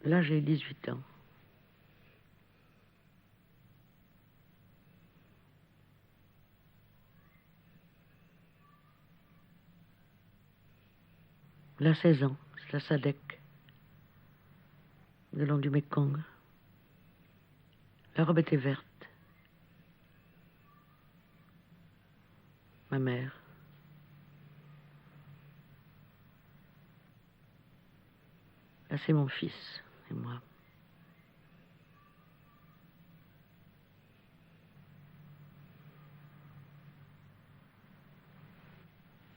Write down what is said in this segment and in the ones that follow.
Là, j'ai 18 ans. Là, 16 ans. C'est la SADC. Le long du Mekong. La robe était verte. Ma mère. Là, c'est mon fils et moi.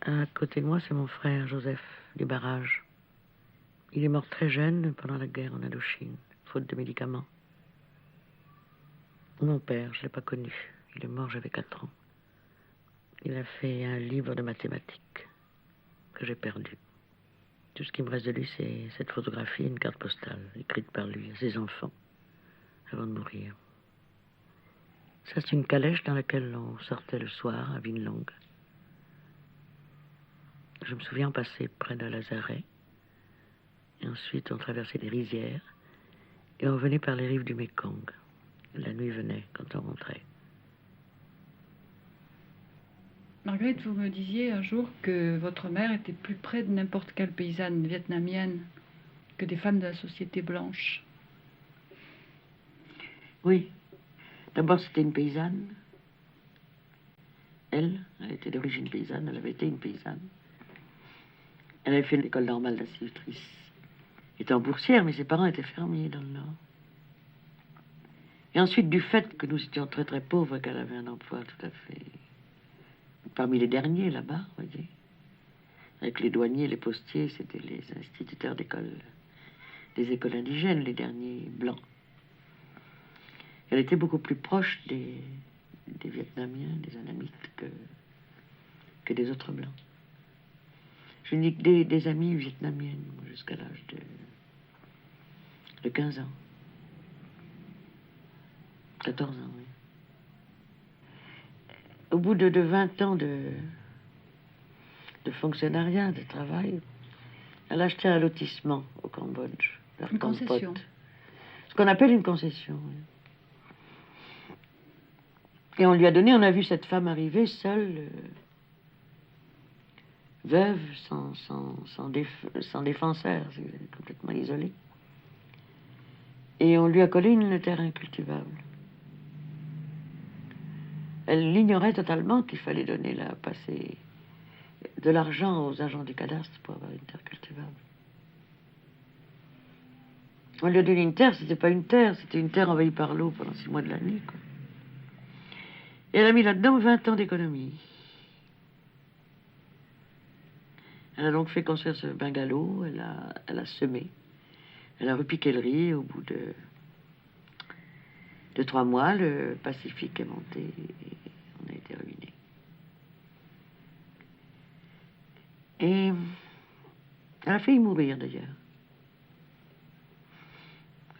À côté de moi, c'est mon frère, Joseph, du barrage. Il est mort très jeune pendant la guerre en Indochine, faute de médicaments. Mon père, je ne l'ai pas connu. Il est mort, j'avais 4 ans. Il a fait un livre de mathématiques que j'ai perdu. Tout ce qui me reste de lui, c'est cette photographie et une carte postale, écrite par lui à ses enfants, avant de mourir. Ça, c'est une calèche dans laquelle on sortait le soir à Vinelongue. Je me souviens passer près d'un lazaret. Et ensuite, on traversait des rizières. Et on venait par les rives du Mekong. La nuit venait quand on rentrait. Marguerite, vous me disiez un jour que votre mère était plus près de n'importe quelle paysanne vietnamienne que des femmes de la société blanche. Oui. D'abord, c'était une paysanne. Elle était d'origine paysanne, elle avait été une paysanne. Elle avait fait l'école normale d'institutrice. Elle était en boursière, mais ses parents étaient fermiers dans le Nord. Et ensuite, du fait que nous étions très très pauvres, qu'elle avait un emploi tout à fait... parmi les derniers là-bas, vous voyez. Avec les douaniers, les postiers, c'était les instituteurs d'école, des écoles indigènes, les derniers blancs. Elle était beaucoup plus proche des Vietnamiens, des Annamites, que des autres blancs. Je n'ai que des amies vietnamiennes, jusqu'à l'âge de 15 ans. 14 ans, oui. Au bout de 20 ans de fonctionnariat, de travail, elle a acheté un lotissement au Cambodge. Une concession. Ce qu'on appelle une concession, oui. Et on lui a donné, on a vu cette femme arriver seule, veuve, sans défenseur, complètement isolée. Et on lui a collé une terre incultivable. Elle l'ignorait totalement qu'il fallait passer de l'argent aux agents du cadastre pour avoir une terre cultivable. On lui a donné une terre, c'était pas une terre, c'était une terre envahie par l'eau pendant 6 mois de l'année, quoi. Et elle a mis là-dedans 20 ans d'économie. Elle a donc fait construire ce bungalow, elle a semé, elle a repiqué le riz. Au bout de 3 mois, le Pacifique est monté et on a été ruinés. Et elle a failli mourir d'ailleurs.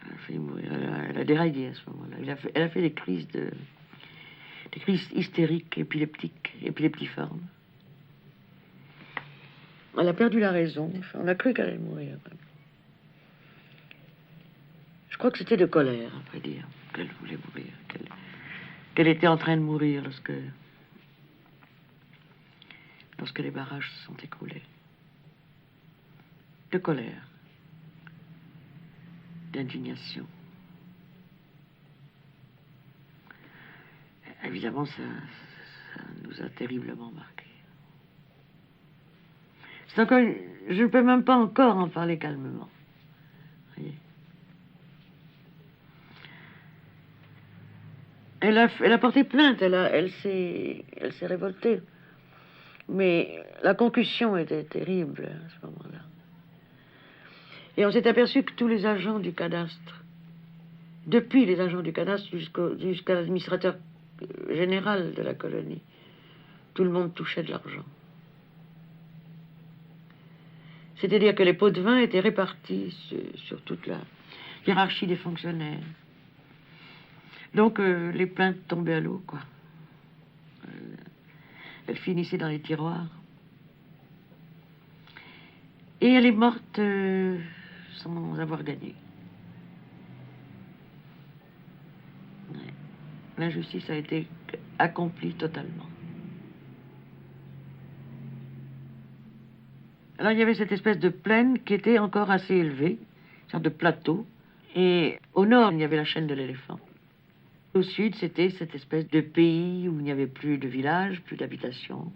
Elle a failli mourir, elle a déraillé à ce moment-là. Elle a fait des crises hystériques, épileptiformes. Elle a perdu la raison. Enfin, on a cru qu'elle allait mourir. Je crois que c'était de colère, à vrai dire, qu'elle voulait mourir. Qu'elle était en train de mourir lorsque les barrages se sont écroulés. De colère. D'indignation. Évidemment, ça nous a terriblement marqués. C'est encore... Je ne peux même pas encore en parler calmement. Voyez. Elle a porté plainte, elle s'est révoltée. Mais la concussion était terrible à ce moment-là. Et on s'est aperçu que tous les agents du cadastre, depuis les agents du cadastre jusqu'à l'administrateur général de la colonie, tout le monde touchait de l'argent. C'est-à-dire que les pots de vin étaient répartis sur toute la hiérarchie des fonctionnaires. Donc les plaintes tombaient à l'eau, quoi. Elles finissaient dans les tiroirs. Et elle est morte sans avoir gagné. L'injustice a été accomplie totalement. Alors il y avait cette espèce de plaine qui était encore assez élevée, une sorte de plateau. Et au nord, il y avait la chaîne de l'éléphant. Au sud, c'était cette espèce de pays où il n'y avait plus de villages, plus d'habitations,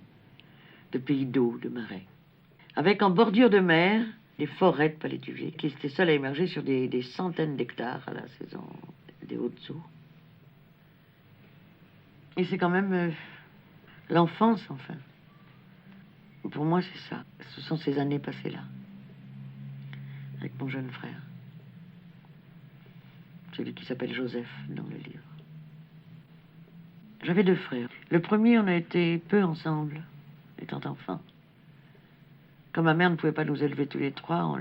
de pays d'eau, de marais. Avec en bordure de mer, des forêts de palétuviers qui étaient seules à émerger sur des centaines d'hectares à la saison des hautes eaux. Et c'est quand même l'enfance, enfin. Pour moi, c'est ça. Ce sont ces années passées là, avec mon jeune frère. Celui qui s'appelle Joseph dans le livre. J'avais 2 frères. Le premier, on a été peu ensemble, étant enfant. Comme ma mère ne pouvait pas nous élever tous les 3,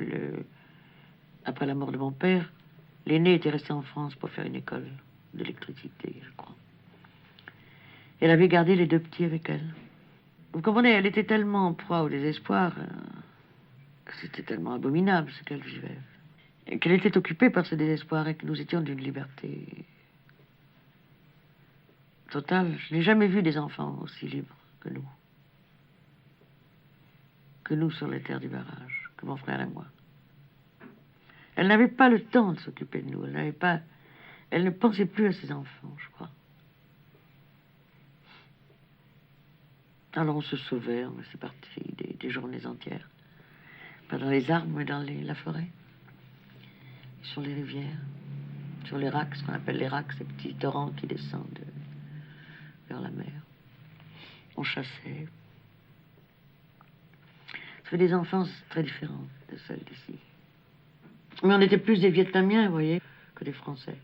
après la mort de mon père, l'aîné était resté en France pour faire une école d'électricité, je crois. Elle avait gardé les 2 petits avec elle. Vous comprenez, elle était tellement en proie au désespoir, c'était tellement abominable ce qu'elle vivait, qu'elle était occupée par ce désespoir et que nous étions d'une liberté totale. Je n'ai jamais vu des enfants aussi libres que nous. Que nous sur les terres du barrage, que mon frère et moi. Elle n'avait pas le temps de s'occuper de nous. Elle ne pensait plus à ses enfants, je crois. Alors on se sauvait, on s'est parti des journées entières. Pas dans les arbres, mais dans la forêt. Sur les rivières. Sur les racks, ce qu'on appelle les racks, ces petits torrents qui descendent vers la mer. On chassait. Ça fait des enfances très différentes de celles d'ici. Mais on était plus des Vietnamiens, vous voyez, que des Français.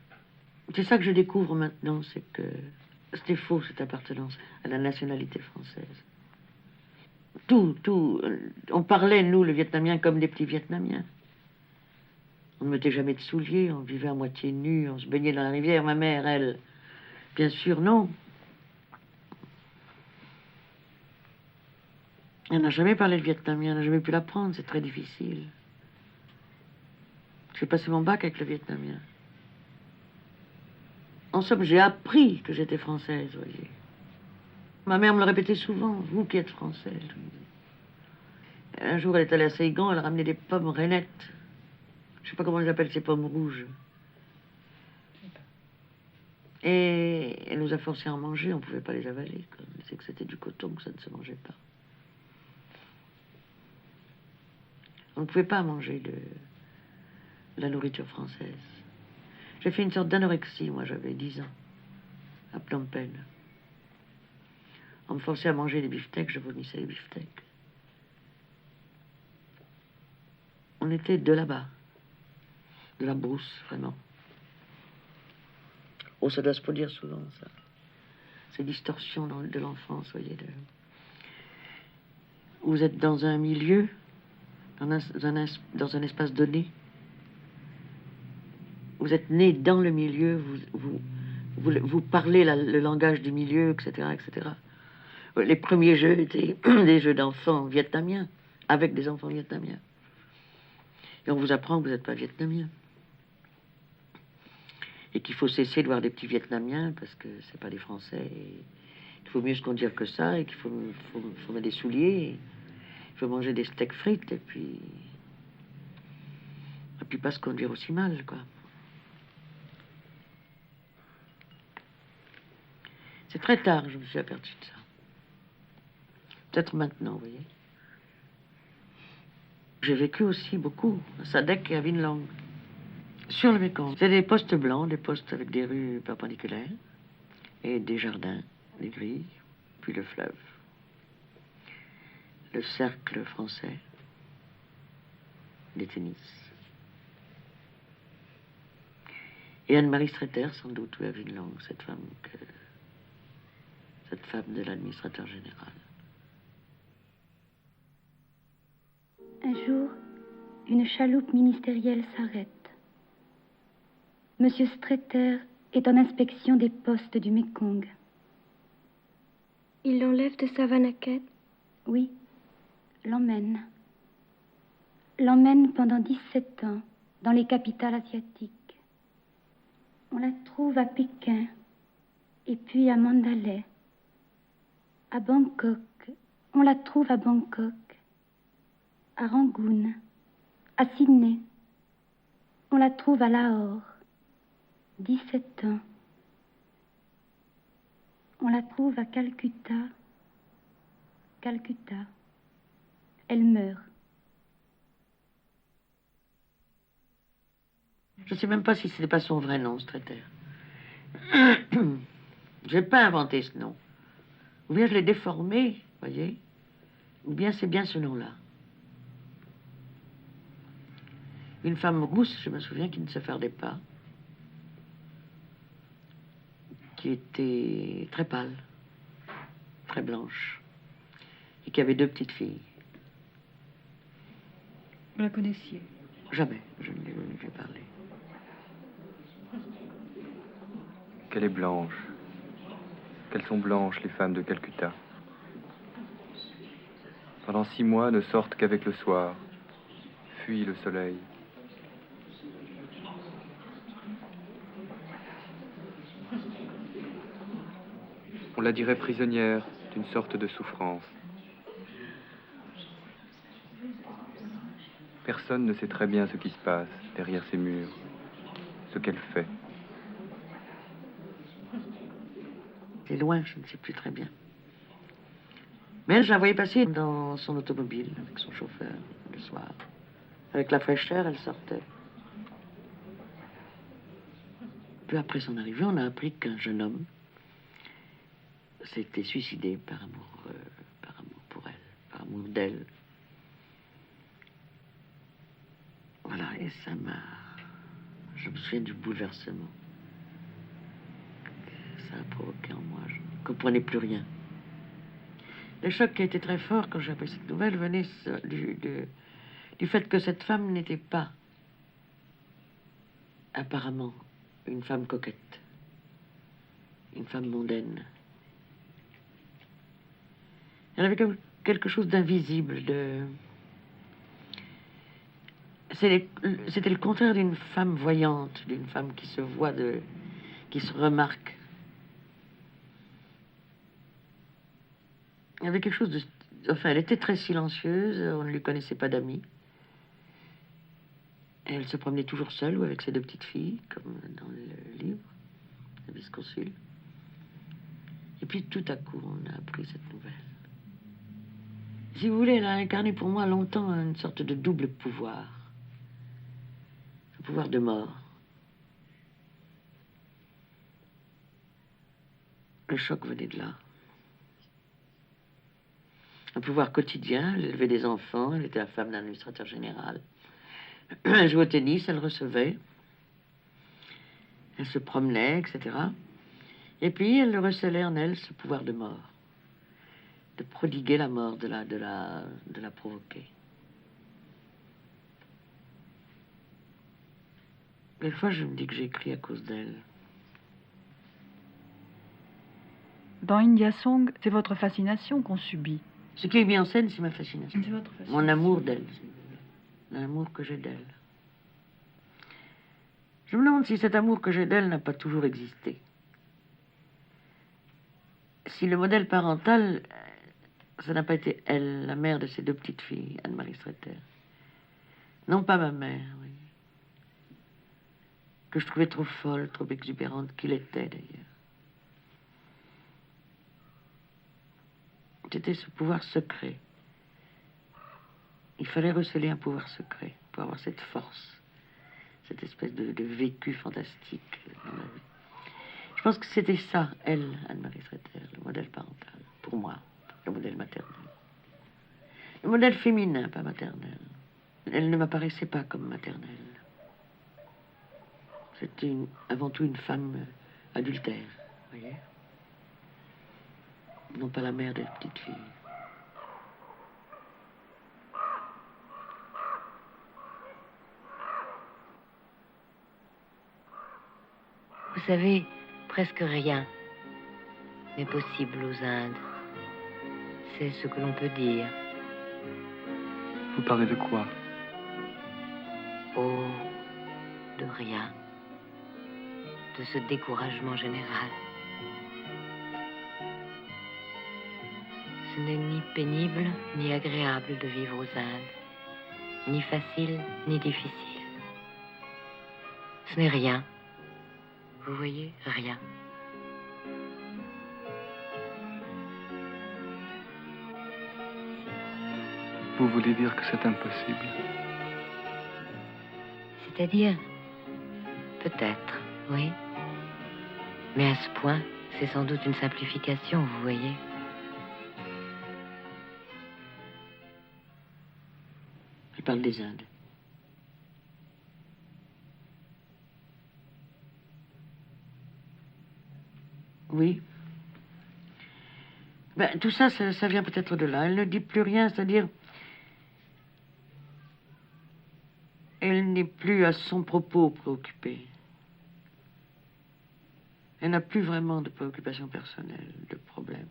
C'est ça que je découvre maintenant, c'est que c'était faux, cette appartenance à la nationalité française. On parlait, nous, le Vietnamien, comme des petits Vietnamiens. On ne mettait jamais de souliers, on vivait à moitié nus, on se baignait dans la rivière. Ma mère, elle, bien sûr, non. Elle n'a jamais parlé de vietnamien, elle n'a jamais pu l'apprendre, c'est très difficile. J'ai passé mon bac avec le vietnamien. En somme, j'ai appris que j'étais française, voyez. Ma mère me le répétait souvent, vous qui êtes française. Un jour, elle est allée à Saigon, elle a ramené des pommes rainettes. Je ne sais pas comment ils appellent ces pommes rouges. Et elle nous a forcés à en manger, on ne pouvait pas les avaler. Elle disait que c'était du coton, que ça ne se mangeait pas. On ne pouvait pas manger de la nourriture française. J'ai fait une sorte d'anorexie, moi, j'avais 10 ans, à Phnom Penh. On me forçait à manger des beefsteaks, je vomissais les beefsteaks. On était de là-bas, de la brousse, vraiment. Oh, ça doit se produire souvent, ça. Ces distorsions de l'enfance, vous voyez. Vous êtes dans un milieu, dans un espace donné. Vous êtes né dans le milieu, vous parlez le langage du milieu, etc., etc. Les premiers jeux étaient des jeux d'enfants vietnamiens, avec des enfants vietnamiens. Et on vous apprend que vous n'êtes pas vietnamien. Et qu'il faut cesser de voir des petits Vietnamiens, parce que c'est pas des Français. Il faut mieux se conduire que ça, et qu'il faut mettre des souliers, il faut manger des steaks frites, et puis pas se conduire aussi mal, quoi. C'est très tard, je me suis aperçue de ça. Peut-être maintenant, vous voyez. J'ai vécu aussi beaucoup à Sadek et à Vinlong, sur le Mekong. C'est des postes blancs, des postes avec des rues perpendiculaires, et des jardins, des grilles, puis le fleuve. Le cercle français, des tennis. Et Anne-Marie Streeter, sans doute, ou à Vinlong, cette femme de l'administrateur général. Un jour, une chaloupe ministérielle s'arrête. Monsieur Streeter est en inspection des postes du Mekong. Il l'enlève de Savanaket? Oui, l'emmène. L'emmène pendant 17 ans dans les capitales asiatiques. On la trouve à Pékin, Et puis à Mandalay, à Bangkok, on la trouve à Bangkok, à Rangoon, à Sydney, on la trouve à Lahore, 17 ans. On la trouve à Calcutta, elle meurt. Je ne sais même pas si ce n'est pas son vrai nom, Streeter. Je n'ai pas inventé ce nom. Ou bien je l'ai déformé, voyez, ou bien c'est bien ce nom-là. Une femme rousse, je me souviens, qui ne se fardait pas, qui était très pâle, très blanche, et qui avait 2 petites filles. Vous la connaissiez? Jamais, je ne lui ai parlé. Qu'elle est blanche. Qu'elles sont blanches, les femmes de Calcutta. Pendant 6 mois, ne sortent qu'avec le soir. Fuient le soleil. On la dirait prisonnière d'une sorte de souffrance. Personne ne sait très bien ce qui se passe derrière ces murs, ce qu'elle fait. C'est loin, je ne sais plus très bien. Mais je la voyais passer dans son automobile avec son chauffeur le soir. Avec la fraîcheur, elle sortait. Peu après son arrivée, on a appris qu'un jeune homme s'était suicidé par amour pour elle, par amour d'elle. Voilà, et ça m'a... Je me souviens du bouleversement que ça a provoqué en moi. Je ne comprenais plus rien. Le choc qui a été très fort quand j'ai appris cette nouvelle venait du fait que cette femme n'était pas apparemment une femme coquette, une femme mondaine. Elle avait comme quelque chose d'invisible, C'était le contraire d'une femme voyante, d'une femme qui se voit, qui se remarque. Il y avait quelque chose de... Enfin, elle était très silencieuse, on ne lui connaissait pas d'amis. Elle se promenait toujours seule ou avec ses 2 petites filles, comme dans le livre, la vice-consul. Et puis tout à coup, on a appris cette nouvelle. Si vous voulez, elle a incarné pour moi longtemps une sorte de double pouvoir. Un pouvoir de mort. Le choc venait de là. Un pouvoir quotidien, elle élevait des enfants, elle était la femme d'un administrateur général. Elle jouait au tennis, elle recevait. Elle se promenait, etc. Et puis, elle recelait en elle ce pouvoir de mort. De prodiguer la mort, de la provoquer. Quelquefois, je me dis que j'ai écrit à cause d'elle. Dans India Song, c'est votre fascination qu'on subit. Ce qui est mis en scène, c'est ma fascination. C'est votre fascination. Mon amour d'elle. L'amour que j'ai d'elle. Je me demande si cet amour que j'ai d'elle n'a pas toujours existé. Si le modèle parental, ça n'a pas été elle, la mère de ces 2 petites filles, Anne-Marie Streeter. Non pas ma mère, oui. Que je trouvais trop folle, trop exubérante, qu'il était d'ailleurs. C'était ce pouvoir secret. Il fallait receler un pouvoir secret pour avoir cette force, cette espèce de vécu fantastique dans la vie. Je pense que c'était ça, elle, Anne-Marie Streeter, le modèle parental, pour moi, le modèle maternel. Le modèle féminin, pas maternel. Elle ne m'apparaissait pas comme maternelle. C'était avant tout une femme adultère, vous voyez? Non pas la mère des petites filles. Vous savez, presque rien n'est possible aux Indes. C'est ce que l'on peut dire. Vous parlez de quoi? Oh, de rien. De ce découragement général. Ce n'est ni pénible, ni agréable de vivre aux Indes, ni facile, ni difficile. Ce n'est rien. Vous voyez, rien. Vous voulez dire que c'est impossible? C'est-à-dire, peut-être, oui. Mais à ce point, c'est sans doute une simplification, vous voyez. Elle parle des Indes. Oui. Ben, tout ça, ça vient peut-être de là. Elle ne dit plus rien, c'est-à-dire... Elle n'est plus à son propos préoccupée. Elle n'a plus vraiment de préoccupations personnelles, de problèmes.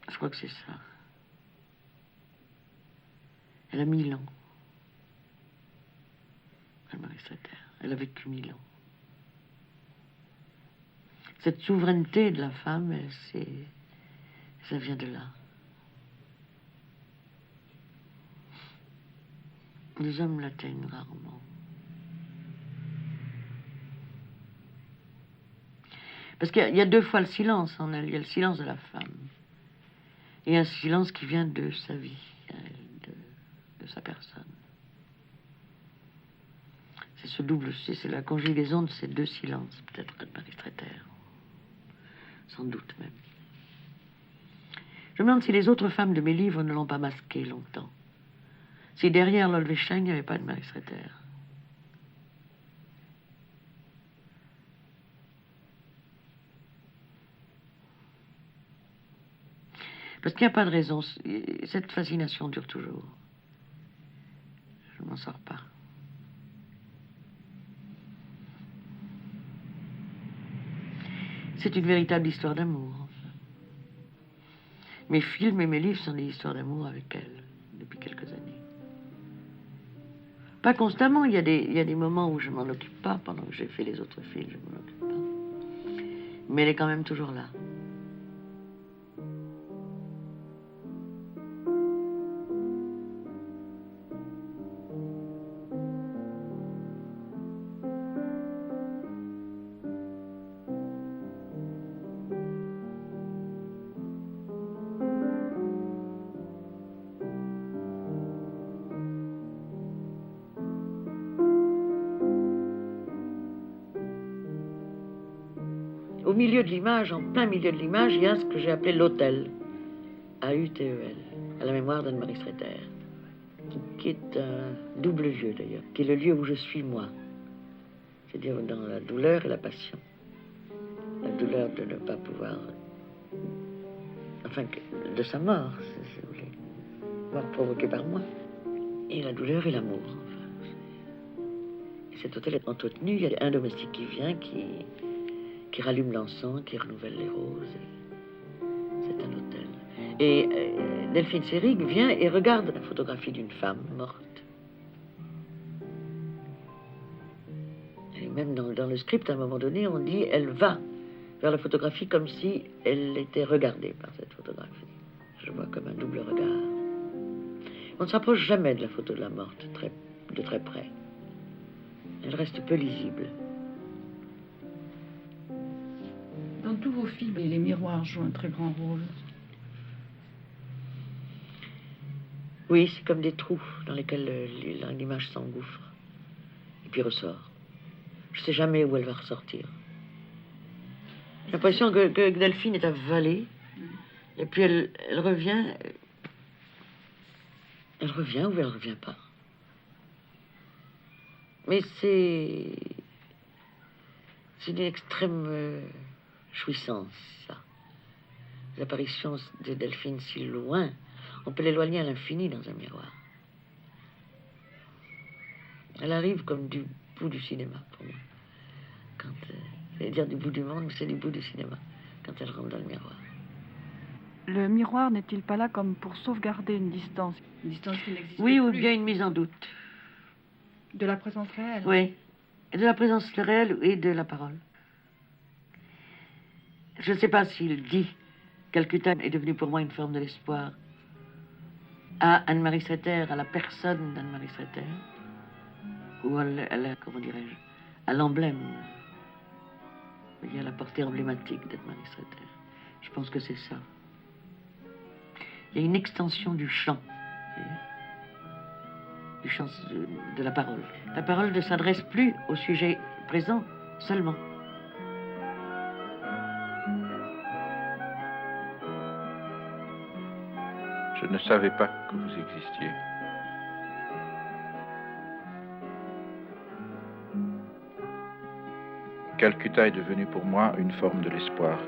Je crois que c'est ça. Elle a 1000 ans. Anne-Marie Streeter. Elle a vécu 1000 ans. Cette souveraineté de la femme, ça vient de là. Les hommes l'atteignent rarement. Parce qu'il y a deux fois le silence en elle. Il y a le silence de la femme. Et un silence qui vient de sa vie, de sa personne. C'est ce double, c'est la conjugaison de ces deux silences, peut-être Anne-Marie Streeter. Sans doute même. Je me demande si les autres femmes de mes livres ne l'ont pas masqué longtemps. Si derrière l'Olveschein, il n'y avait pas de Marie Streeter. Parce qu'il n'y a pas de raison. Cette fascination dure toujours. Je ne m'en sors pas. C'est une véritable histoire d'amour. Enfin. Mes films et mes livres sont des histoires d'amour avec elle, depuis quelques années. Pas constamment, il y a des moments où je m'en occupe pas, pendant que j'ai fait les autres films, je m'en occupe pas. Mais elle est quand même toujours là. Au milieu de l'image, en plein milieu de l'image, il y a ce que j'ai appelé l'autel. A-U-T-E-L, à la mémoire d'Anne-Marie Streeter, qui est un double lieu d'ailleurs, qui est le lieu où je suis moi. C'est-à-dire dans la douleur et la passion. La douleur de ne pas pouvoir... Enfin, de sa mort, si vous voulez. Mort provoquée par moi. Et la douleur et l'amour, enfin. Et cet hôtel est entretenu, il y a un domestique qui vient, qui rallume l'encens, qui renouvelle les roses. C'est un hôtel. Et Delphine Seyrig vient et regarde la photographie d'une femme morte. Et même dans le script, à un moment donné, on dit elle va vers la photographie comme si elle était regardée par cette photographie. Je vois comme un double regard. On ne s'approche jamais de la photo de la morte de très près. Elle reste peu lisible. Dans tous vos films, les miroirs jouent un très grand rôle. Oui, c'est comme des trous dans lesquels l'image s'engouffre et puis ressort. Je ne sais jamais où elle va ressortir. J'ai l'impression que Delphine est avalée et puis elle revient. Elle revient ou elle ne revient pas. Mais c'est une extrême jouissance, ça. L'apparition de Delphine si loin, on peut l'éloigner à l'infini dans un miroir. Elle arrive comme du bout du cinéma, pour moi. C'est dire du bout du monde, mais c'est du bout du cinéma, quand elle rentre dans le miroir. Le miroir n'est-il pas là comme pour sauvegarder une distance qui n'existe plus? Oui, ou bien une mise en doute. De la présence réelle? Oui, et de la présence réelle et de la parole. Je ne sais pas s'il dit Calcutta est devenu pour moi une forme de l'espoir à Anne-Marie Sater, à la personne d'Anne-Marie Sater, ou comment dirais-je, à l'emblème, vous voyez, à la portée emblématique d'Anne-Marie Sater. Je pense que c'est ça. Il y a une extension du chant, vous voyez, du chant de la parole. La parole ne s'adresse plus au sujet présent seulement. Je ne savais pas que vous existiez. Calcutta est devenu pour moi une forme de l'espoir.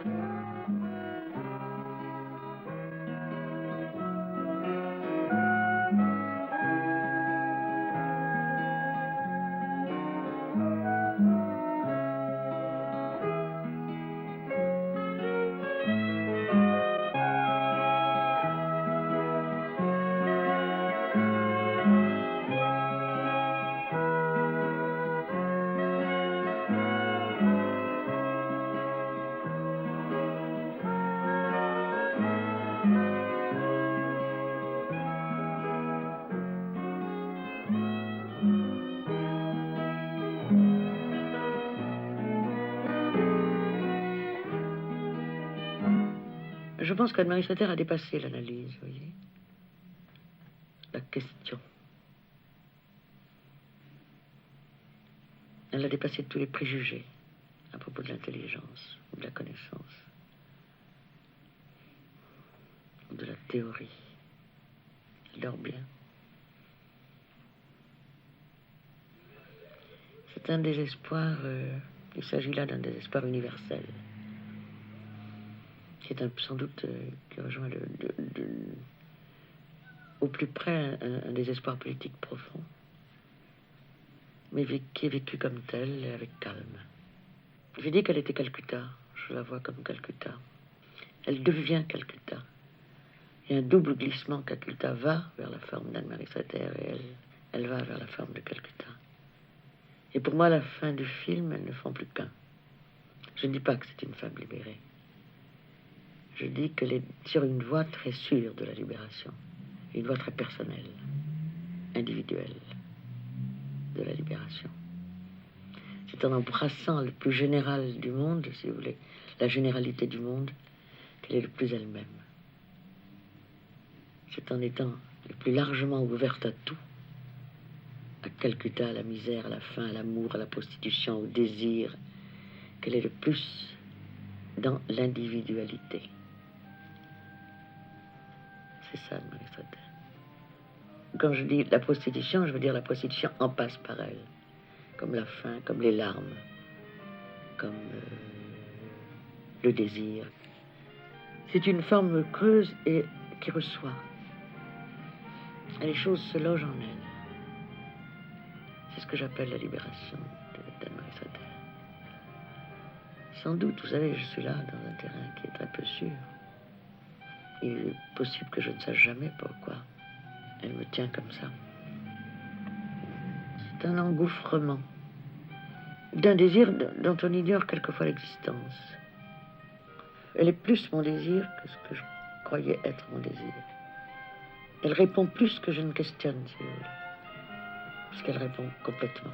Je pense qu'Anne-Marie Sater a dépassé l'analyse, vous voyez, la question. Elle a dépassé tous les préjugés à propos de l'intelligence, ou de la connaissance, ou de la théorie. Elle dort bien. C'est un désespoir, il s'agit là d'un désespoir universel, qui est sans doute, qui rejoint au plus près un désespoir politique profond, mais qui est vécu comme tel, avec calme. J'ai dit qu'elle était Calcutta, je la vois comme Calcutta. Elle devient Calcutta. Il y a un double glissement. Calcutta va vers la forme d'Anne-Marie Sater et elle va vers la forme de Calcutta. Et pour moi, à la fin du film, elles ne font plus qu'un. Je ne dis pas que c'est une femme libérée. Je dis qu'elle est sur une voie très sûre de la libération. Une voie très personnelle, individuelle de la libération. C'est en embrassant le plus général du monde, si vous voulez, la généralité du monde, qu'elle est le plus elle-même. C'est en étant le plus largement ouverte à tout, à Calcutta, à la misère, à la faim, à l'amour, à la prostitution, au désir, qu'elle est le plus dans l'individualité. C'est ça, Anne-Marie Sater. Quand je dis la prostitution, je veux dire la prostitution en passe par elle. Comme la faim, comme les larmes, comme le désir. C'est une forme creuse et qui reçoit. Et les choses se logent en elle. C'est ce que j'appelle la libération d'Anne-Marie Sater. Sans doute, vous savez, je suis là dans un terrain qui est très peu sûr. Il est possible que je ne sache jamais pourquoi elle me tient comme ça. C'est un engouffrement d'un désir dont on ignore quelquefois l'existence. Elle est plus mon désir que ce que je croyais être mon désir. Elle répond plus que je ne questionne, si vous voulez, puisqu'elle répond complètement.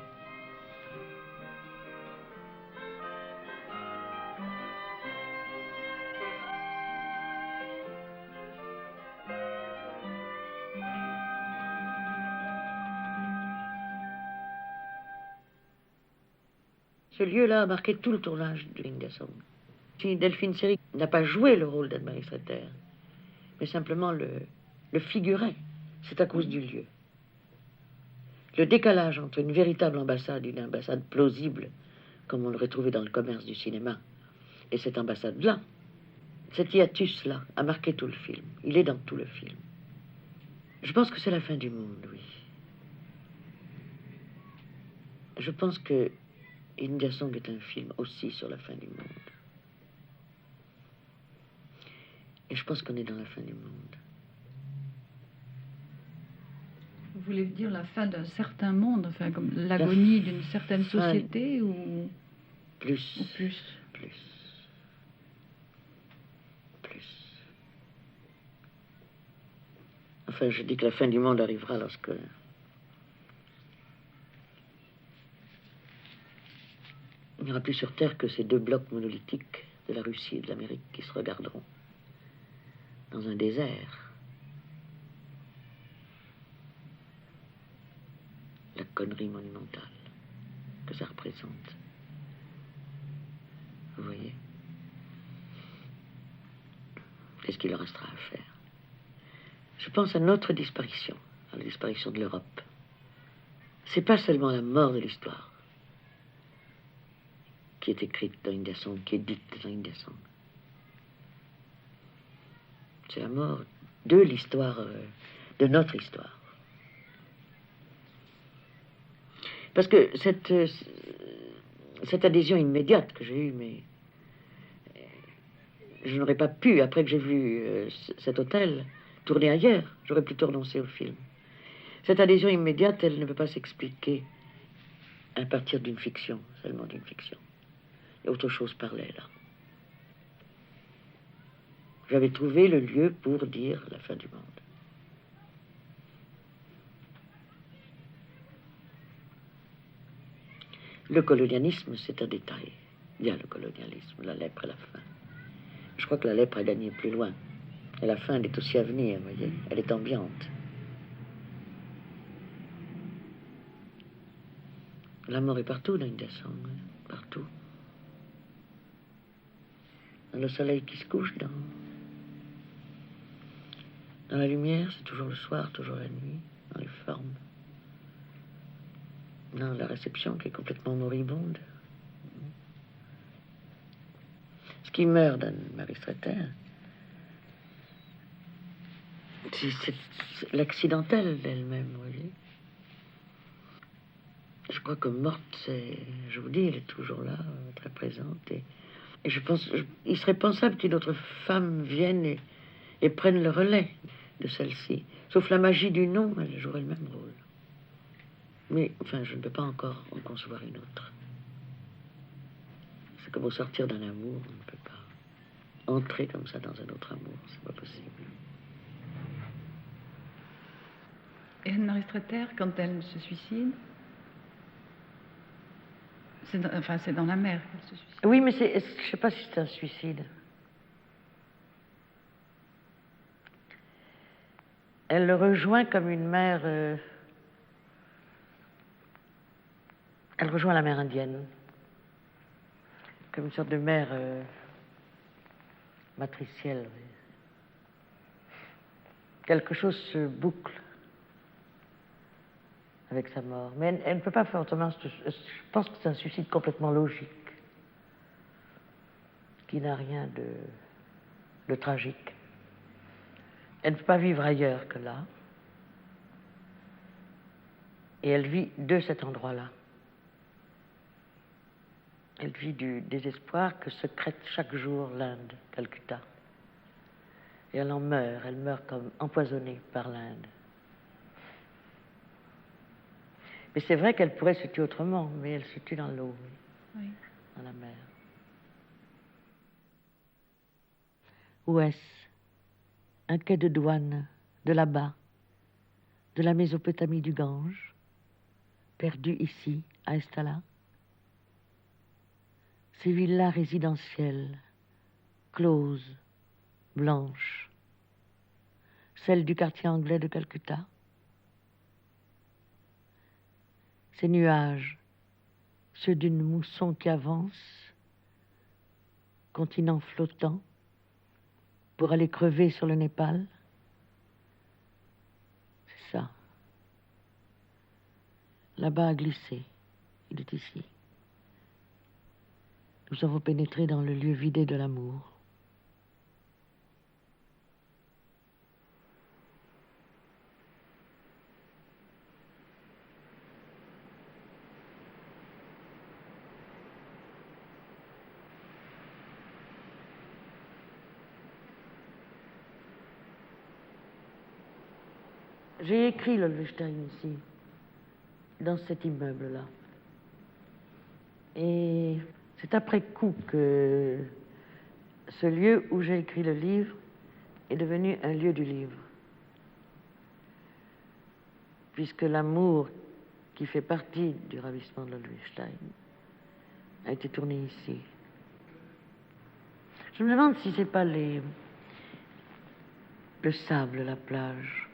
Ce lieu-là a marqué tout le tournage de Ligne des Sons. Si Delphine Seyrig n'a pas joué le rôle d'Anne-Marie Sater, mais simplement le figurait, c'est à cause du lieu. Le décalage entre une véritable ambassade, une ambassade plausible, comme on l'aurait trouvé dans le commerce du cinéma, et cette ambassade-là, cet hiatus-là, a marqué tout le film. Il est dans tout le film. Je pense que c'est la fin du monde, oui. Je pense que India Song est un film aussi sur la fin du monde. Et je pense qu'on est dans la fin du monde. Vous voulez dire la fin d'un certain monde, enfin comme l'agonie d'une certaine société ou plus. Ou plus. Plus. Enfin, je dis que la fin du monde arrivera lorsque... il n'y aura plus sur Terre que ces deux blocs monolithiques de la Russie et de l'Amérique qui se regarderont dans un désert. La connerie monumentale que ça représente. Vous voyez? Qu'est-ce qu'il leur restera à faire? Je pense à notre disparition, à la disparition de l'Europe. C'est pas seulement la mort de l'histoire qui est écrite dans India Song, qui est dite dans India Song. C'est la mort de l'histoire, de notre histoire. Parce que cette adhésion immédiate que j'ai eue, mais je n'aurais pas pu, après que j'ai vu cet hôtel, tourner ailleurs. J'aurais plutôt renoncé au film. Cette adhésion immédiate, elle ne peut pas s'expliquer à partir d'une fiction, seulement d'une fiction. Et autre chose parlait là. J'avais trouvé le lieu pour dire la fin du monde. Le colonialisme, c'est un détail. Il y a le colonialisme, la lèpre et la faim. Je crois que la lèpre a gagné plus loin. Et la fin, elle est aussi à venir, vous voyez. Elle est ambiante. La mort est partout dans India Song, partout. Dans le soleil qui se couche, dans la lumière, c'est toujours le soir, toujours la nuit, dans les formes. Dans la réception qui est complètement moribonde. Ce qui meurt d'Anne-Marie Streeter, c'est l'accidentelle d'elle-même, vous voyez. Je crois que morte, c'est... Je vous dis, elle est toujours là, très présente. Et je pense... il serait pensable qu'une autre femme vienne et prenne le relais de celle-ci. Sauf la magie du nom, elle jouerait le même rôle. Mais, enfin, je ne peux pas encore en concevoir une autre. C'est comme au sortir d'un amour, on ne peut pas entrer comme ça dans un autre amour, c'est pas possible. Et Anne-Marie Streeter, quand elle se suicide, c'est dans la mer qu'elle se suicide. Oui, mais je ne sais pas si c'est un suicide. Elle le rejoint comme une mer... elle rejoint la mer Indienne, comme une sorte de mer matricielle. Oui. Quelque chose se boucle avec sa mort. Mais elle ne peut pas faire autrement. Je pense que c'est un suicide complètement logique, qui n'a rien de tragique. Elle ne peut pas vivre ailleurs que là. Et elle vit de cet endroit-là. Elle vit du désespoir que secrète chaque jour l'Inde, Calcutta. Et elle meurt comme empoisonnée par l'Inde. Mais c'est vrai qu'elle pourrait se tuer autrement, mais elle se tue dans l'eau, oui. Dans la mer. Où est-ce? Un quai de douane, de là-bas, de la Mésopotamie du Gange, perdu ici, à Estala. Ces villas résidentielles, closes, blanches, celles du quartier anglais de Calcutta. Ces nuages, ceux d'une mousson qui avance, continent flottant, pour aller crever sur le Népal. C'est ça. Là-bas a glissé, il est ici. Nous avons pénétré dans le lieu vidé de l'amour. J'ai écrit l'Olvestein ici, dans cet immeuble-là. Et c'est après coup que ce lieu où j'ai écrit le livre est devenu un lieu du livre. puisque l'amour qui fait partie du ravissement de Ludwigstein a été tourné ici. Je me demande si c'est pas le sable, la plage,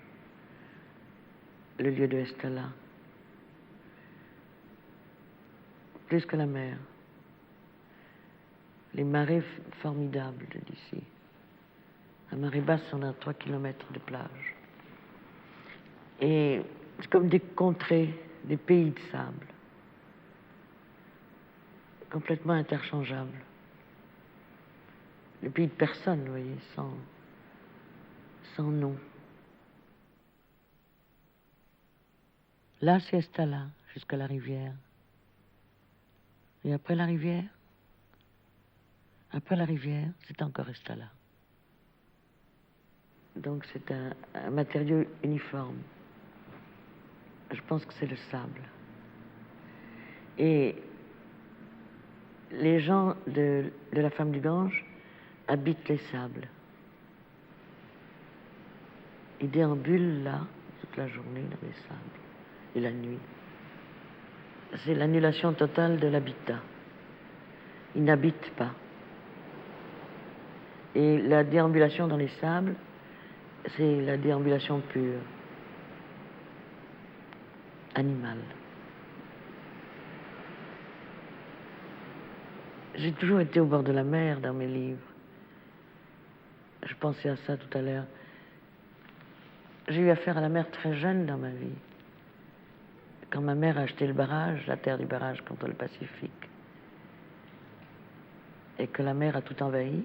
le lieu de Estella, plus que la mer. Les marées formidables d'ici. La marée basse, on a 3 kilomètres de plage. Et c'est comme des contrées, des pays de sable, complètement interchangeables. Le pays de personne, vous voyez, sans nom. Là, c'est Estella, jusqu'à la rivière. Et après la rivière, c'est encore Estella. Donc c'est un matériau uniforme. Je pense que c'est le sable. Et les gens de la femme du Gange habitent les sables. Ils déambulent là toute la journée dans les sables et la nuit. C'est l'annulation totale de l'habitat. Ils n'habitent pas. Et la déambulation dans les sables, c'est la déambulation pure, animale. J'ai toujours été au bord de la mer dans mes livres. Je pensais à ça tout à l'heure. J'ai eu affaire à la mer très jeune dans ma vie. Quand ma mère a acheté le barrage, la terre du barrage contre le Pacifique, et que la mer a tout envahi,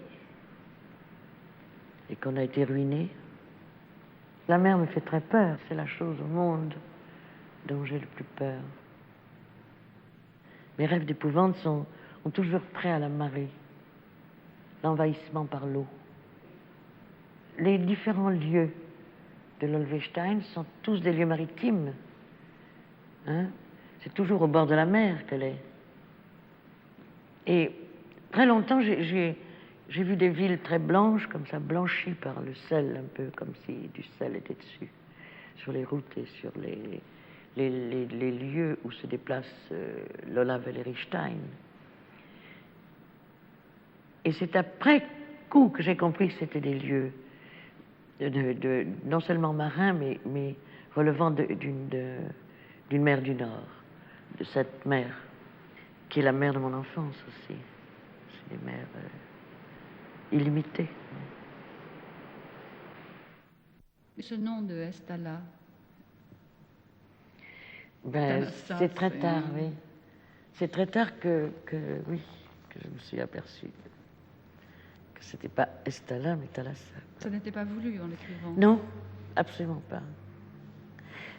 et qu'on a été ruiné. La mer me fait très peur. C'est la chose au monde dont j'ai le plus peur. Mes rêves d'épouvante ont toujours trait à la marée, l'envahissement par l'eau. Les différents lieux de Ludwigstein sont tous des lieux maritimes. Hein? C'est toujours au bord de la mer qu'elle est. Et très longtemps, j'ai vu des villes très blanches, comme ça, blanchies par le sel, un peu comme si du sel était dessus, sur les routes et sur les lieux où se déplace Lola Wellerstein. Et c'est après coup que j'ai compris que c'était des lieux non seulement marins, mais relevant d'une mer du Nord, de cette mer, qui est la mer de mon enfance aussi. C'est des mers illimitées. Ce nom de Estella, c'est très tard, oui. C'est très tard que je me suis aperçue que c'était pas Estella, mais Thalassa. Ça n'était pas voulu en l'écrivant? Non, absolument pas.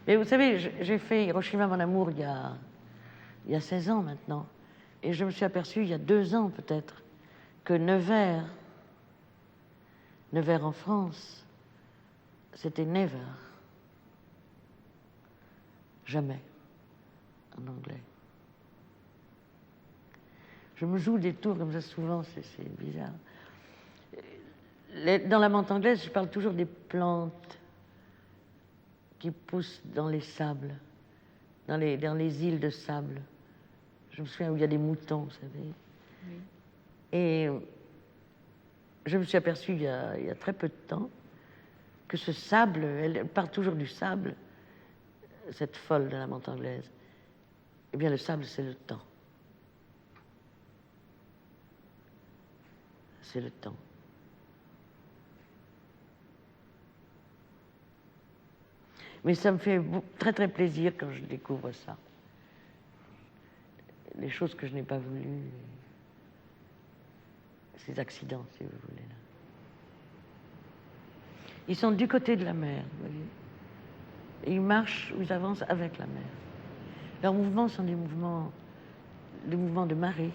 Mais vous savez, j'ai fait Hiroshima, mon amour, il y a 16 ans maintenant. Et je me suis aperçue, il y a 2 ans peut-être, que Nevers en France, c'était never. Jamais, en anglais. Je me joue des tours comme ça souvent, c'est bizarre. Dans la menthe anglaise, je parle toujours des plantes qui poussent dans les sables, dans les îles de sable. Je me souviens où il y a des moutons, vous savez. Oui. Et je me suis aperçue il y a très peu de temps que ce sable, elle parle toujours du sable, cette folle de la menthe anglaise. Eh bien, le sable, c'est le temps. C'est le temps. Mais ça me fait très très plaisir quand je découvre ça. Les choses que je n'ai pas voulu, ces accidents, si vous voulez. Là. Ils sont du côté de la mer, vous voyez. Et ils marchent ou ils avancent avec la mer. Leurs mouvements sont des mouvements de marée.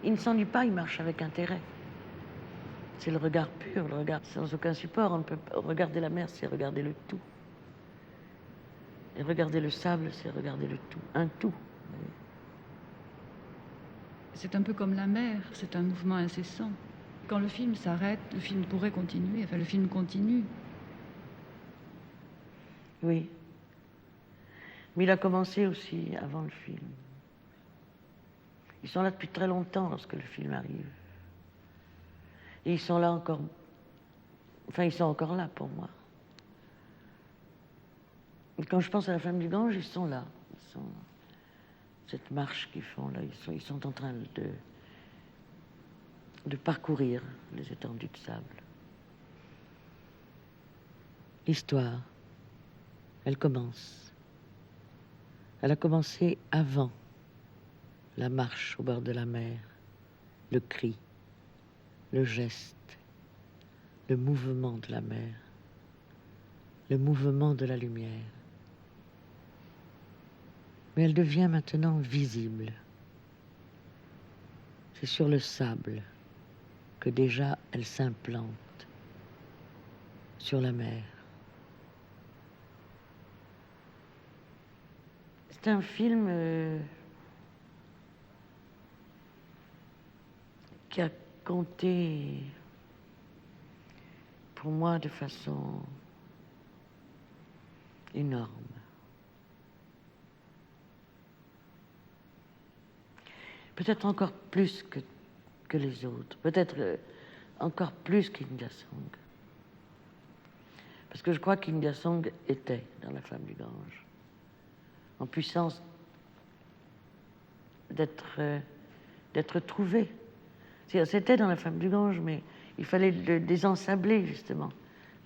Ils ne s'ennuient pas, ils marchent avec intérêt. C'est le regard pur, le regard sans aucun support. On ne peut pas regarder la mer, c'est regarder le tout. Et regarder le sable, c'est regarder le tout, un tout. C'est un peu comme la mer, c'est un mouvement incessant. Quand le film s'arrête, le film pourrait continuer, enfin le film continue. Oui, Mais il a commencé aussi avant le film. Ils sont là depuis très longtemps lorsque le film arrive. Et ils sont là encore... Enfin, ils sont encore là pour moi. Et quand je pense à la femme du Gange, ils sont là. Ils sont... Cette marche qu'ils font là, ils sont en train de parcourir les étendues de sable. L'histoire, elle commence. Elle a commencé avant la marche au bord de la mer, le cri, le geste, le mouvement de la mer, le mouvement de la lumière. Mais elle devient maintenant visible. C'est sur le sable que déjà elle s'implante sur la mer. C'est un film qui a compté pour moi de façon énorme. Peut-être encore plus que les autres, peut-être encore plus qu'India Song. Parce que je crois qu'India Song était dans La Femme du Gange, en puissance d'être trouvée. C'était dans La Femme du Gange, mais il fallait le désensabler, justement,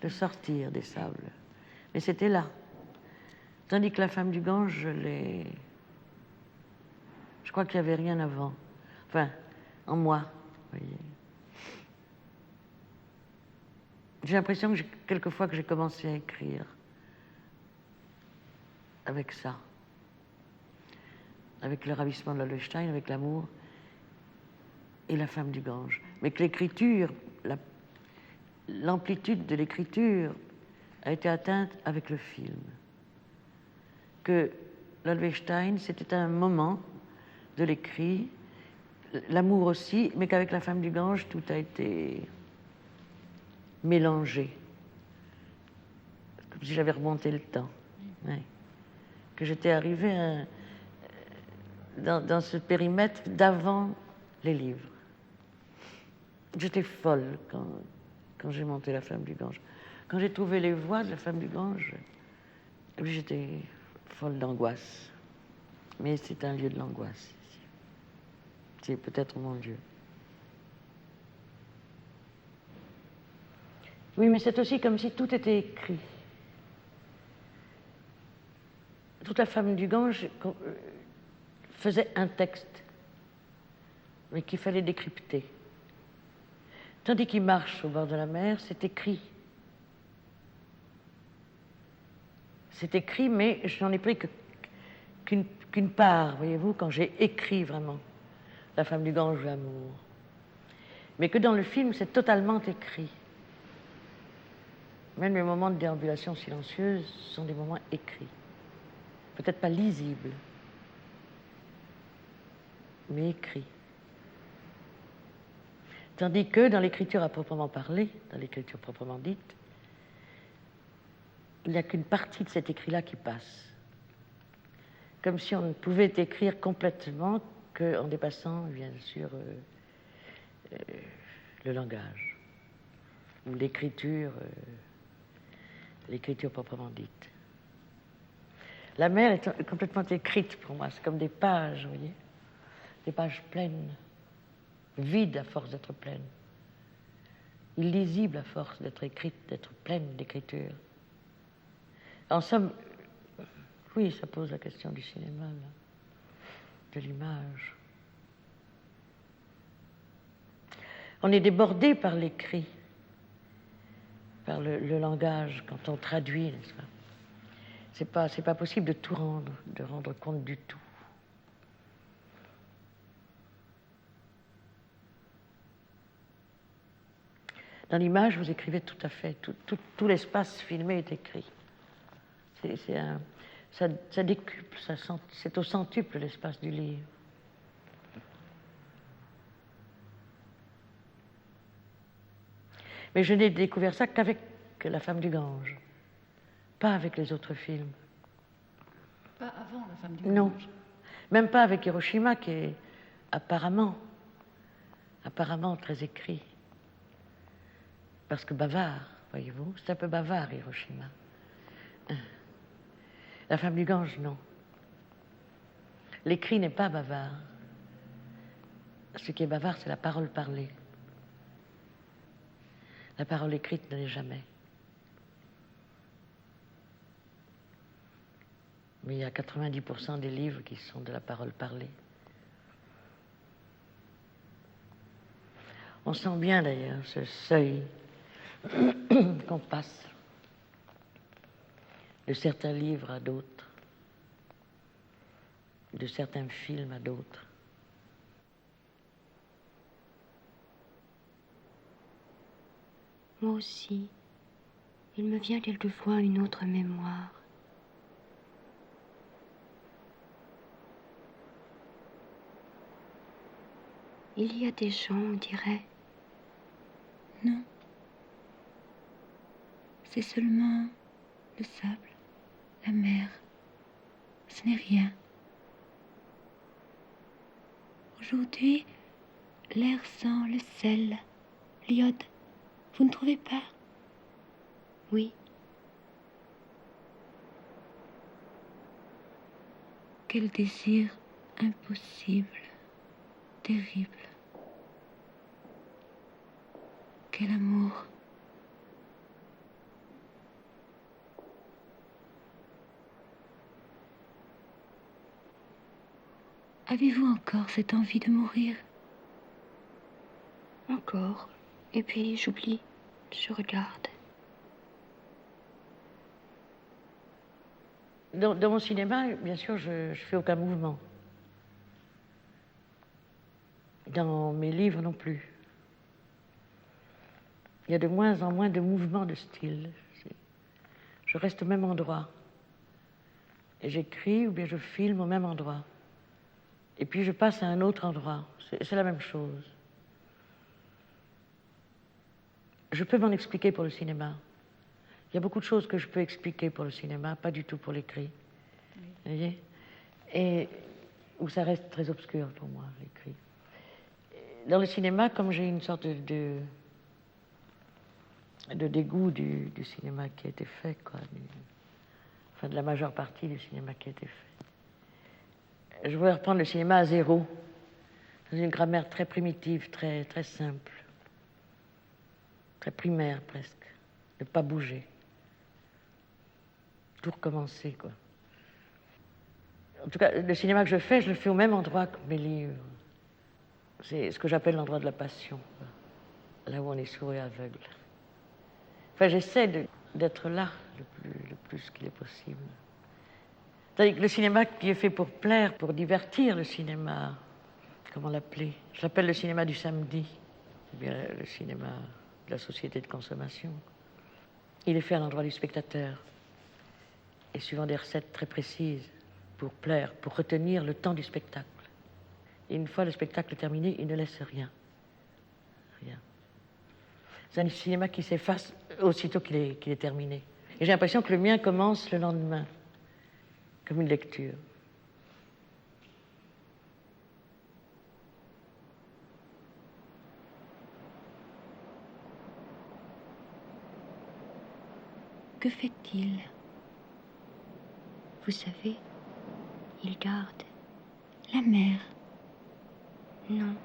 le sortir des sables. Mais c'était là. Tandis que La Femme du Gange, je crois qu'il n'y avait rien avant. Enfin, en moi, vous voyez. J'ai l'impression que quelquefois que j'ai commencé à écrire avec ça. Avec le ravissement de l'Holstein, avec l'amour et La Femme du Gange. Mais que l'écriture, l'amplitude de l'écriture a été atteinte avec le film. Que l'Holstein, c'était un moment de l'écrit, l'amour aussi, mais qu'avec La Femme du Gange, tout a été mélangé. Comme si j'avais remonté le temps. Ouais. Que j'étais arrivée dans ce périmètre d'avant les livres. J'étais folle quand j'ai monté La Femme du Gange. Quand j'ai trouvé les voix de La Femme du Gange, j'étais folle d'angoisse. Mais c'est un lieu de l'angoisse. C'est peut-être mon Dieu. Oui, mais c'est aussi comme si tout était écrit. Toute La Femme du Gange faisait un texte, mais qu'il fallait décrypter. Tandis qu'il marche au bord de la mer, c'est écrit. C'est écrit, mais je n'en ai pris qu'une part, voyez-vous, quand j'ai écrit vraiment La Femme du Gange, l'amour. Mais que dans le film, c'est totalement écrit. Même les moments de déambulation silencieuse sont des moments écrits. Peut-être pas lisibles, mais écrits. Tandis que dans l'écriture à proprement parler, dans l'écriture proprement dite, il n'y a qu'une partie de cet écrit-là qui passe. Comme si on ne pouvait écrire complètement qu'en dépassant, bien sûr, le langage, ou l'écriture proprement dite. La mer est complètement écrite pour moi, c'est comme des pages, vous voyez, des pages pleines, vides à force d'être pleines, illisibles à force d'être écrites, d'être pleines d'écriture. En somme, oui, ça pose la question du cinéma, là, de l'image. On est débordé par l'écrit, par le langage, quand on traduit, n'est-ce pas? C'est pas possible de tout rendre compte du tout. Dans l'image, vous écrivez tout à fait, tout l'espace filmé est écrit. Ça décuple, c'est au centuple l'espace du livre. Mais je n'ai découvert ça qu'avec La Femme du Gange, pas avec les autres films. Pas avant La femme du Non, ménage. même pas avec Hiroshima qui est apparemment très écrit. Parce que bavard, voyez-vous, c'est un peu bavard Hiroshima. La femme du Gange, non. L'écrit n'est pas bavard. Ce qui est bavard, c'est la parole parlée. La parole écrite ne l'est jamais. Mais il y a 90% des livres qui sont de la parole parlée. On sent bien d'ailleurs ce seuil qu'on passe de certains livres à d'autres, de certains films à d'autres. Moi aussi, il me vient quelquefois une autre mémoire. Il y a des gens, on dirait. Non. C'est seulement le sable, la mer. Ce n'est rien. Aujourd'hui, l'air sent le sel, l'iode. Vous ne trouvez pas? Oui. Quel désir impossible, terrible. Quel amour. Avez-vous encore cette envie de mourir? Encore. Et puis j'oublie. Je regarde. Dans mon cinéma, bien sûr, je fais aucun mouvement. Dans mes livres non plus. Il y a de moins en moins de mouvements de style. Je reste au même endroit. Et j'écris ou bien je filme au même endroit. Et puis je passe à un autre endroit. C'est la même chose. Je peux m'en expliquer pour le cinéma. Il y a beaucoup de choses que je peux expliquer pour le cinéma, pas du tout pour l'écrit. Oui. Vous voyez? Et où ça reste très obscur pour moi, l'écrit. Dans le cinéma, comme j'ai une sorte de dégoût du cinéma qui a été fait, quoi, enfin de la majeure partie du cinéma qui a été fait. Je voulais reprendre le cinéma à zéro, dans une grammaire très primitive, très, très simple, très primaire presque, ne pas bouger, tout recommencer, quoi. En tout cas, le cinéma que je le fais au même endroit que mes livres. C'est ce que j'appelle l'endroit de la passion, quoi. Là où on est sourd et aveugle. Enfin, j'essaie d'être là le plus qu'il est possible. C'est-à-dire que le cinéma qui est fait pour plaire, pour divertir, le cinéma, comment l'appeler? Je l'appelle le cinéma du samedi, ou bien le cinéma de la société de consommation. Il est fait à l'endroit du spectateur, et suivant des recettes très précises, pour plaire, pour retenir le temps du spectacle. Et une fois le spectacle terminé, il ne laisse rien. Rien. C'est un cinéma qui s'efface aussitôt qu'il est terminé. Et j'ai l'impression que le mien commence le lendemain, comme une lecture. Que fait-il? Vous savez, il garde. La mer? Non.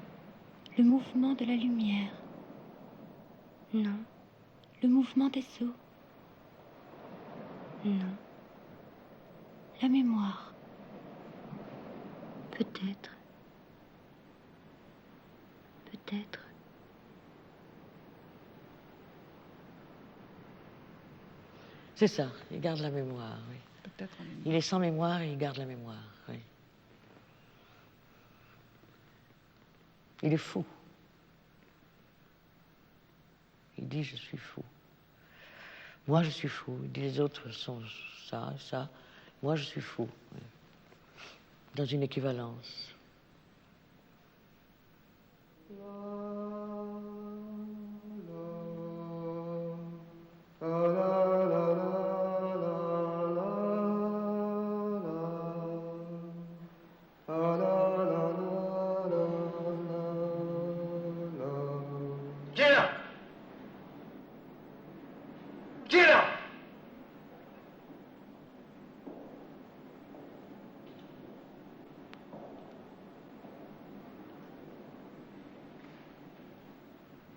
Le mouvement de la lumière? Non. Le mouvement des eaux? Non. La mémoire? Peut-être. Peut-être. C'est ça, il garde la mémoire, oui. Peut-être. Il est sans mémoire et il garde la mémoire, oui. Il est fou. Il dit, je suis fou. Moi, je suis fou. Il dit, les autres sont ça, ça. Moi, je suis fou. Oui. Dans une équivalence.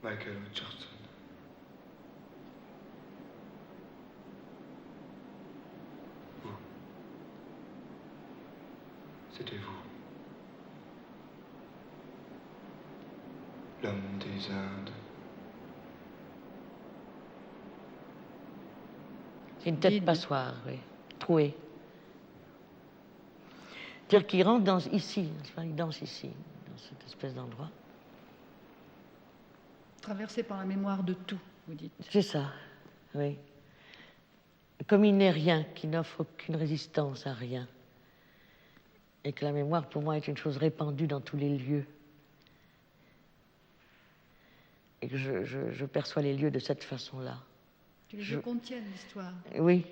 Michael Richardson. Vous. C'était vous. L'homme des Indes. C'est une tête Guide. passoire, oui, trouée. C'est-à-dire qu'il rentre ici, il danse ici, dans cette espèce d'endroit. Traversé par la mémoire de tout, vous dites. C'est ça, oui. Comme il n'est rien, qui n'offre aucune résistance à rien. Et que la mémoire, pour moi, est une chose répandue dans tous les lieux. Et que je perçois les lieux de cette façon-là. Que les lieux contiennent l'histoire. Oui.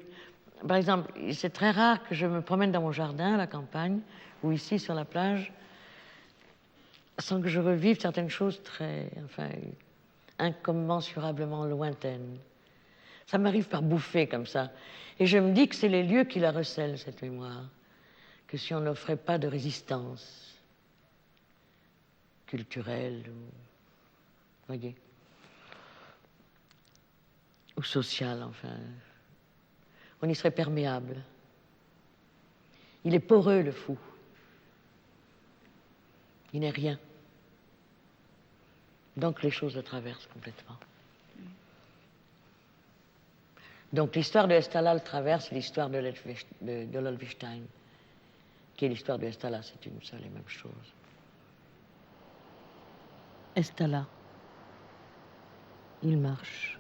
Par exemple, c'est très rare que je me promène dans mon jardin, à la campagne, ou ici, sur la plage, sans que je revive certaines choses incommensurablement lointaines. Ça m'arrive par bouffées comme ça. Et je me dis que c'est les lieux qui la recèlent, cette mémoire. Que si on n'offrait pas de résistance culturelle voyez, ou sociale, on y serait perméable. Il est poreux, le fou. Il n'est rien. Donc les choses le traversent complètement. Donc l'histoire de Estala le traverse, l'histoire de l'Olvestein, qui est l'histoire de Estala, c'est une seule et même chose. Estala, il marche.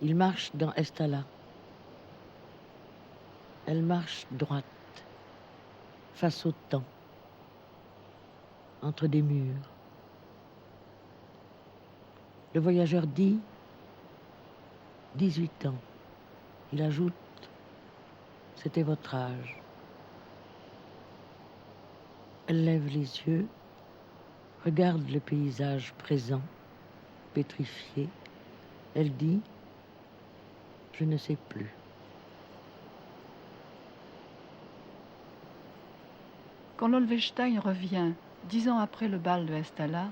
Il marche dans Estala. Elle marche droite, face au temps, entre des murs. Le voyageur dit 18 ans. Il ajoute, c'était votre âge. Elle lève les yeux, regarde le paysage présent, pétrifié. Elle dit, je ne sais plus. Quand l'Olvestein revient, 10 ans après le bal de Estala,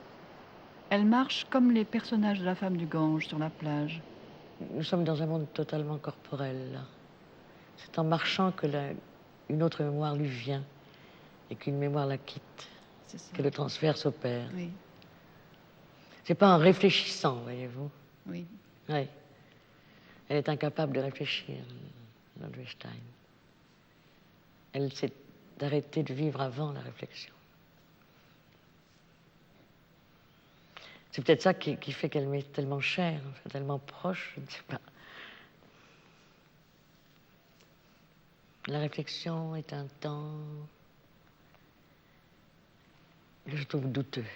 elle marche comme les personnages de la femme du Gange sur la plage. Nous sommes dans un monde totalement corporel, là. C'est en marchant que une autre mémoire lui vient et qu'une mémoire la quitte, que le transfert s'opère. Oui. C'est pas en réfléchissant, voyez-vous. Oui. Oui. Elle est incapable de réfléchir, l'Olvestein. Elle s'est arrêtée de vivre avant la réflexion. C'est peut-être ça qui fait qu'elle m'est tellement chère, tellement proche, je ne sais pas. La réflexion est un temps que je trouve douteux,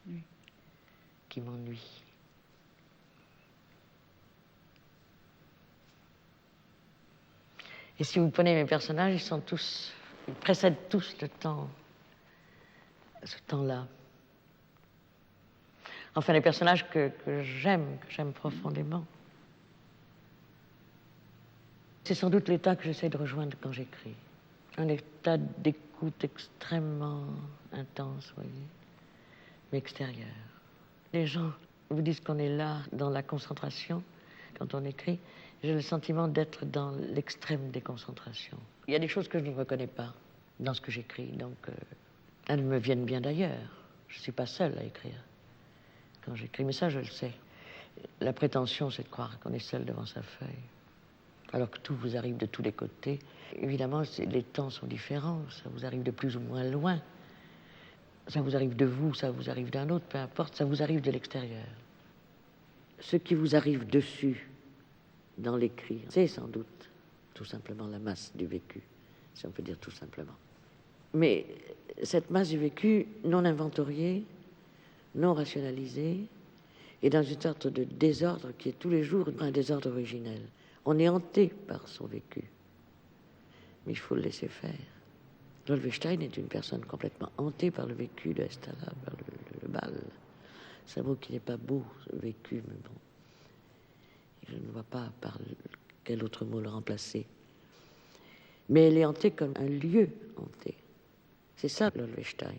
Oui. qui m'ennuie. Et si vous prenez mes personnages, ils précèdent tous ce temps-là. Enfin, les personnages que j'aime profondément. C'est sans doute l'état que j'essaie de rejoindre quand j'écris. Un état d'écoute extrêmement intense, voyez, mais extérieur. Les gens vous disent qu'on est là dans la concentration quand on écrit. J'ai le sentiment d'être dans l'extrême déconcentration. Il y a des choses que je ne reconnais pas dans ce que j'écris, donc elles me viennent bien d'ailleurs. Je ne suis pas seule à écrire quand j'écris, mais ça je le sais. La prétention, c'est de croire qu'on est seul devant sa feuille, alors que tout vous arrive de tous les côtés. Évidemment, les temps sont différents, ça vous arrive de plus ou moins loin. Ça vous arrive de vous, ça vous arrive d'un autre, peu importe, ça vous arrive de l'extérieur. Ce qui vous arrive dessus, dans l'écrit, c'est sans doute tout simplement la masse du vécu, si on peut dire tout simplement. Mais cette masse du vécu non inventoriée, non rationalisée, est dans une sorte de désordre qui est tous les jours un désordre originel. On est hanté par son vécu, mais il faut le laisser faire. L'Olvestein est une personne complètement hantée par le vécu de Estala, par le bal. C'est un mot qui n'est pas beau, vécu, mais bon. Je ne vois pas par quel autre mot le remplacer. Mais elle est hantée comme un lieu hanté. C'est ça l'Olvestein.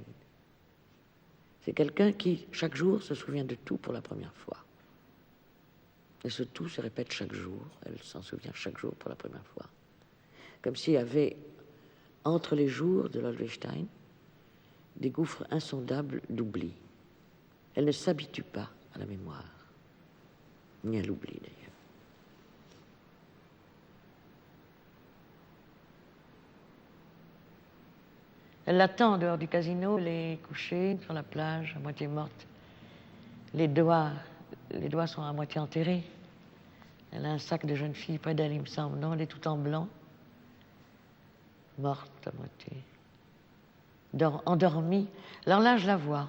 C'est quelqu'un qui, chaque jour, se souvient de tout pour la première fois. Et ce tout se répète chaque jour. Elle s'en souvient chaque jour pour la première fois. Comme s'il y avait, entre les jours de l'Olvestein, des gouffres insondables d'oubli. Elle ne s'habitue pas à la mémoire, ni à l'oubli d'ailleurs. Elle l'attend en dehors du casino, elle est couchée sur la plage, à moitié morte. Les doigts sont à moitié enterrés. Elle a un sac de jeune fille près d'elle, il me semble. Non, elle est toute en blanc. Morte à moitié. Endormie. Alors là, je la vois.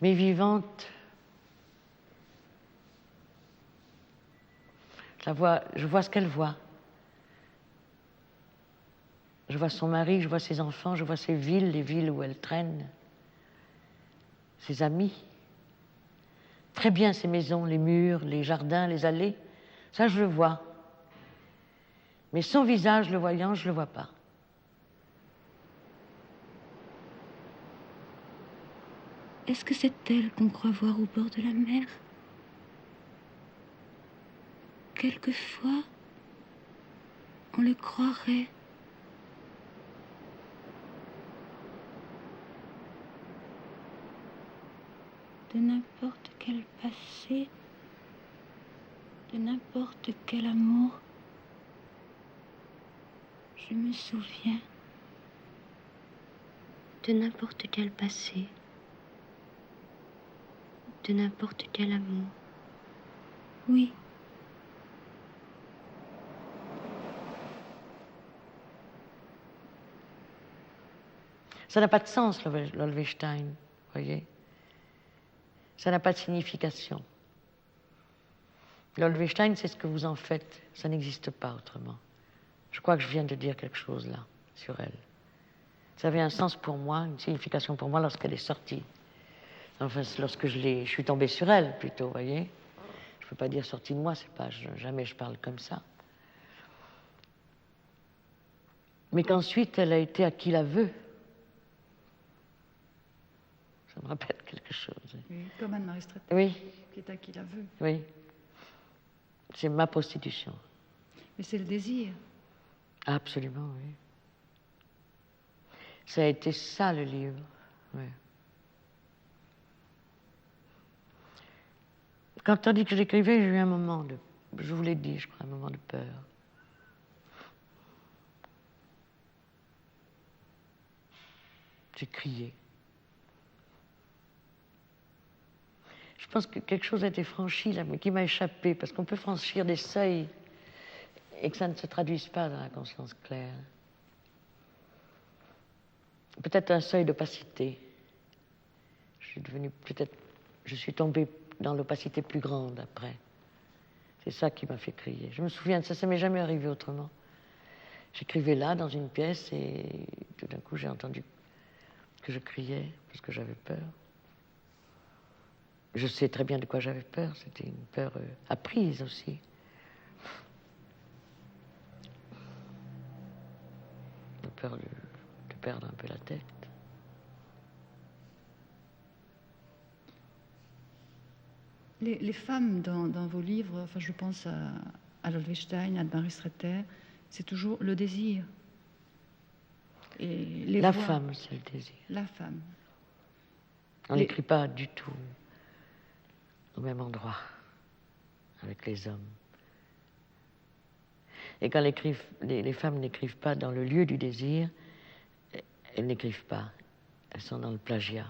Mais vivante. Je vois ce qu'elle voit. Je vois son mari, je vois ses enfants, je vois ses villes, les villes où elle traîne, ses amis. Très bien ces maisons, les murs, les jardins, les allées. Ça, je le vois. Mais son visage, le voyant, je ne le vois pas. Est-ce que c'est elle qu'on croit voir au bord de la mer? Quelquefois, on le croirait. De n'importe quel passé, de n'importe quel amour, je me souviens. De n'importe quel passé, de n'importe quel amour. Oui. Ça n'a pas de sens, l'Olvestein, vous voyez. Ça n'a pas de signification. L'Olvestein, c'est ce que vous en faites. Ça n'existe pas autrement. Je crois que je viens de dire quelque chose là, sur elle. Ça avait un sens pour moi, une signification pour moi lorsqu'elle est sortie. Enfin, lorsque je suis tombée sur elle, plutôt, vous voyez. Je ne peux pas dire sortie de moi, c'est pas, jamais je parle comme ça. Mais qu'ensuite, elle a été à qui la veut. Ça me rappelle quelque chose. Oui, comme Anne-Marie Strether. Oui. Qui est à qui la veut. Oui. C'est ma prostitution. Mais c'est le désir. Absolument, oui. Ça a été ça, le livre. Oui. Quand on dit que j'écrivais, j'ai eu un moment de... Je vous l'ai dit, je crois, un moment de peur. J'ai crié. Je pense que quelque chose a été franchi là, mais qui m'a échappé, parce qu'on peut franchir des seuils et que ça ne se traduise pas dans la conscience claire. Peut-être un seuil d'opacité. Je suis tombée dans l'opacité plus grande après. C'est ça qui m'a fait crier. Je me souviens de ça, ça m'est jamais arrivé autrement. J'écrivais là, dans une pièce, et tout d'un coup, j'ai entendu que je criais parce que j'avais peur. Je sais très bien de quoi j'avais peur. C'était une peur apprise aussi. La peur de perdre un peu la tête. Les femmes dans vos livres, enfin je pense à l'Olvestein, à Anne-Marie Strether, c'est toujours le désir. Et la femme, c'est le désir. La femme. On n'écrit pas du tout au même endroit avec les hommes. Et quand les femmes n'écrivent pas dans le lieu du désir, elles n'écrivent pas. Elles sont dans le plagiat.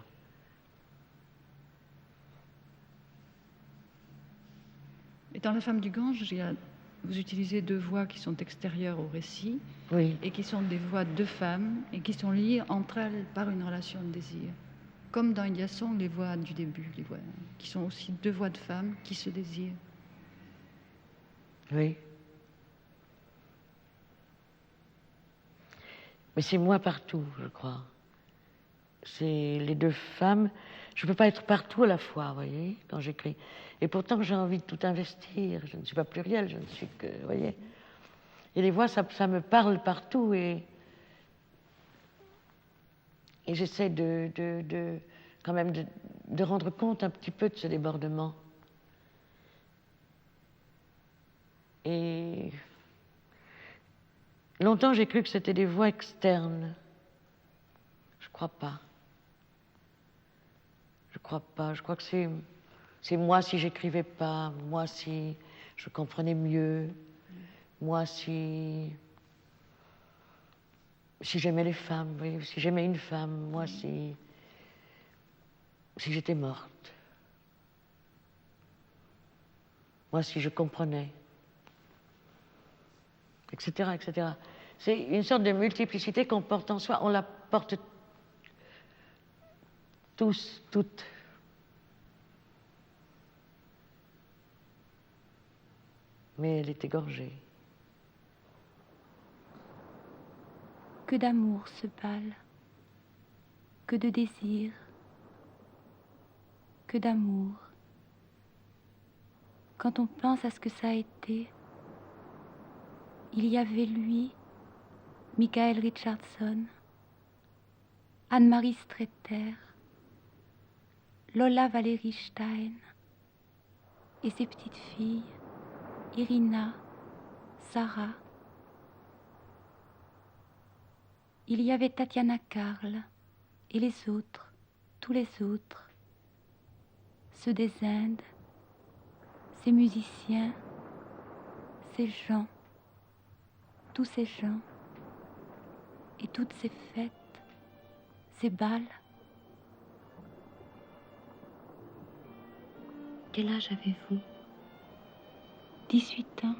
Et dans La femme du Gange, vous utilisez deux voix qui sont extérieures au récit, oui, et qui sont des voix de femmes, et qui sont liées entre elles par une relation de désir. Comme dans Iliasson, les voix du début, les voix qui sont aussi deux voix de femmes qui se désirent. Oui. Mais c'est moi partout, je crois. C'est les deux femmes. Je ne peux pas être partout à la fois, vous voyez, quand j'écris. Et pourtant, j'ai envie de tout investir. Je ne suis pas plurielle, je ne suis que, vous voyez. Et les voix, ça me parle partout. Et j'essaie de quand même de rendre compte un petit peu de ce débordement. Et longtemps, j'ai cru que c'était des voix externes. Je crois pas. Je crois pas. Je crois que c'est moi si j'écrivais pas, moi si je comprenais mieux, moi si j'aimais les femmes, oui, si j'aimais une femme, moi si j'étais morte, moi si je comprenais, etc., etc. C'est une sorte de multiplicité qu'on porte en soi, on la porte tous, toutes. Mais elle est égorgée. Que d'amour ce bal, que de désir, que d'amour. Quand on pense à ce que ça a été, il y avait lui, Michael Richardson, Anne-Marie Streeter, Lola Valérie Stein et ses petites filles, Irina, Sarah. Il y avait Tatiana Karl et les autres, tous les autres, ceux des Indes, ces musiciens, ces gens, tous ces gens, et toutes ces fêtes, ces bals. Quel âge avez-vous? 18 ans.